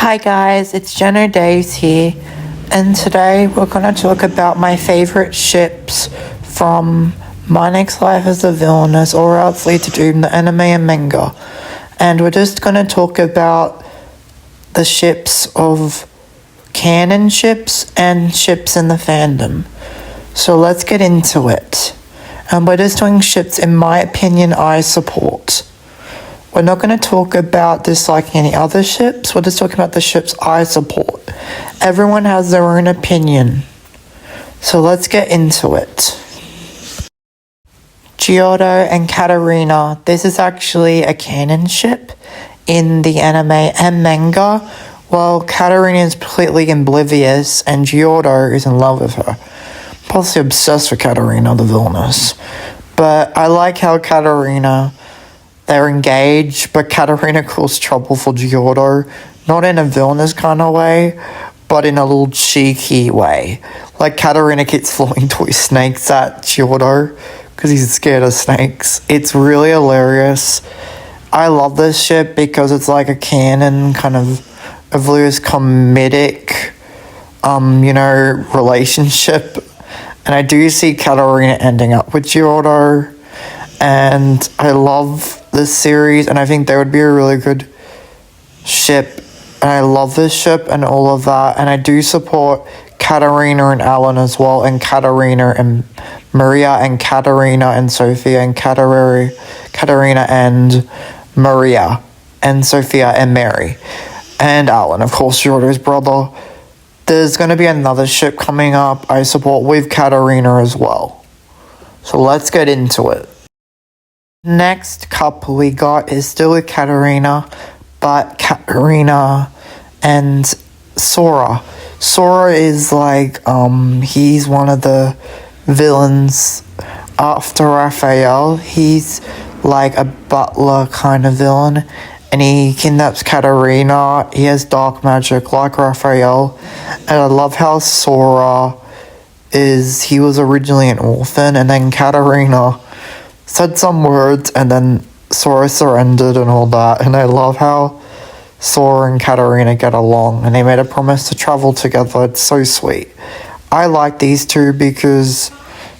Hi guys, it's Jenna Days here, and today we're going to talk about my favorite ships from My Next Life as a Villainess or else Lead to Doom, the anime and manga. And we're just going to talk about the ships of canon ships and ships in the fandom. So let's get into it. And we're just doing ships in my opinion I support. We're not going to talk about disliking any other ships. We're just talking about the ships I support. Everyone has their own opinion. So let's get into it. Giotto and Katarina. This is actually a canon ship in the anime and manga. While Katarina is completely oblivious and Giotto is in love with her. Possibly obsessed with Katarina, the villainess. But I like how Katarina... they're engaged, but Katarina caused trouble for Giotto, not in a villainous kind of way, but in a little cheeky way. Like, Katarina keeps throwing toy snakes at Giotto, because he's scared of snakes. It's really hilarious. I love this ship because it's like a canon kind of oblivious comedic, relationship. And I do see Katarina ending up with Giotto, and I love this series, and I think they would be a really good ship, and I love this ship and all of that, and I do support Katarina and Alan as well, and Katarina and Maria, and Katarina and Sophia, and Katarina and Maria, and Sophia and Mary, and Alan, of course, Giotto's brother. There's going to be another ship coming up I support with Katarina as well. So let's get into it. Next couple we got is still with Katarina, but Katarina and Sora. Sora is like, he's one of the villains after Raphael. He's like a butler kind of villain, and he kidnaps Katarina. He has dark magic like Raphael, and I love how Sora he was originally an orphan, and then Katarina said some words, and then Sora surrendered and all that, and I love how Sora and Katarina get along, and they made a promise to travel together. It's so sweet. I like these two because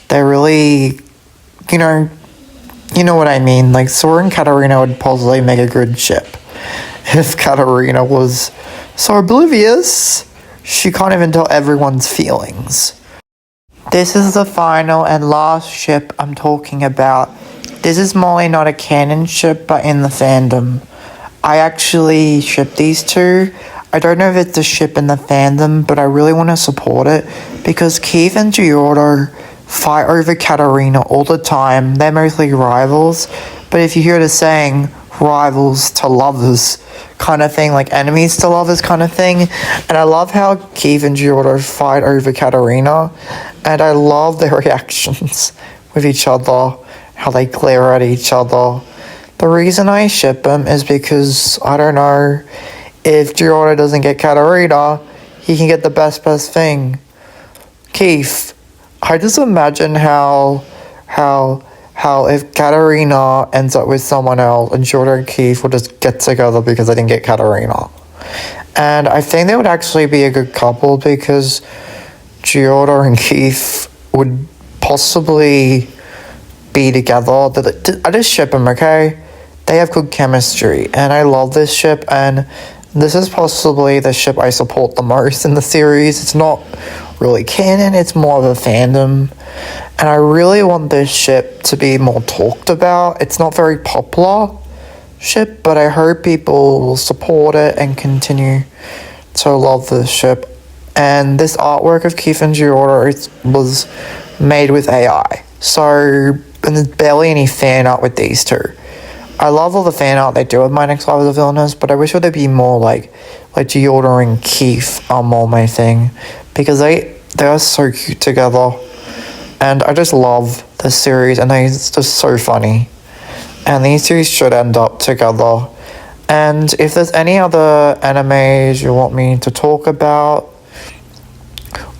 they're really, you know what I mean, like Sora and Katarina would possibly make a good ship. If Katarina was so oblivious, she can't even tell everyone's feelings. This is the final and last ship I'm talking about. This is more not a canon ship, but in the fandom. I actually ship these two. I don't know if it's a ship in the fandom, but I really want to support it because Keith and Giotto fight over Katarina all the time. They're mostly rivals, but if you hear the saying, rivals to lovers kind of thing, like enemies to lovers kind of thing. And I love how Keith and Giotto fight over Katarina, and I love their reactions with each other, how they glare at each other. The reason I ship them is because, I don't know, if Giotto doesn't get Katarina, he can get the best thing. Keith. I just imagine how if Katarina ends up with someone else and Giotto and Keith will just get together because they didn't get Katarina. And I think they would actually be a good couple because Giotto and Keith would possibly be together. I just ship them, okay? They have good chemistry, and I love this ship, and this is possibly the ship I support the most in the series. It's not really canon, it's more of a fandom, and I really want this ship to be more talked about. It's not very popular ship, but I hope people will support it and continue to love this ship. And this artwork of Keith and Giotto was made with AI, and there's barely any fan art with these two. I love all the fan art they do with My Next Life as a Villainess, but I wish there'd be more like Giotto and Keith are more my thing, because they are so cute together, and I just love this series, and it's just so funny, and these two should end up together. And if there's any other animes you want me to talk about,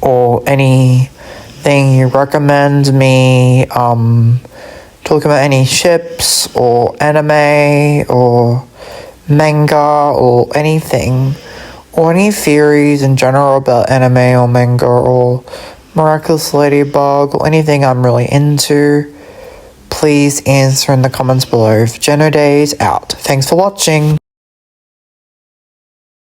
or anything you recommend me talking about, any ships or anime or manga or anything, or any theories in general about anime or manga or Miraculous Ladybug or anything I'm really into, please answer in the comments below. Jenna Days out. Thanks for watching.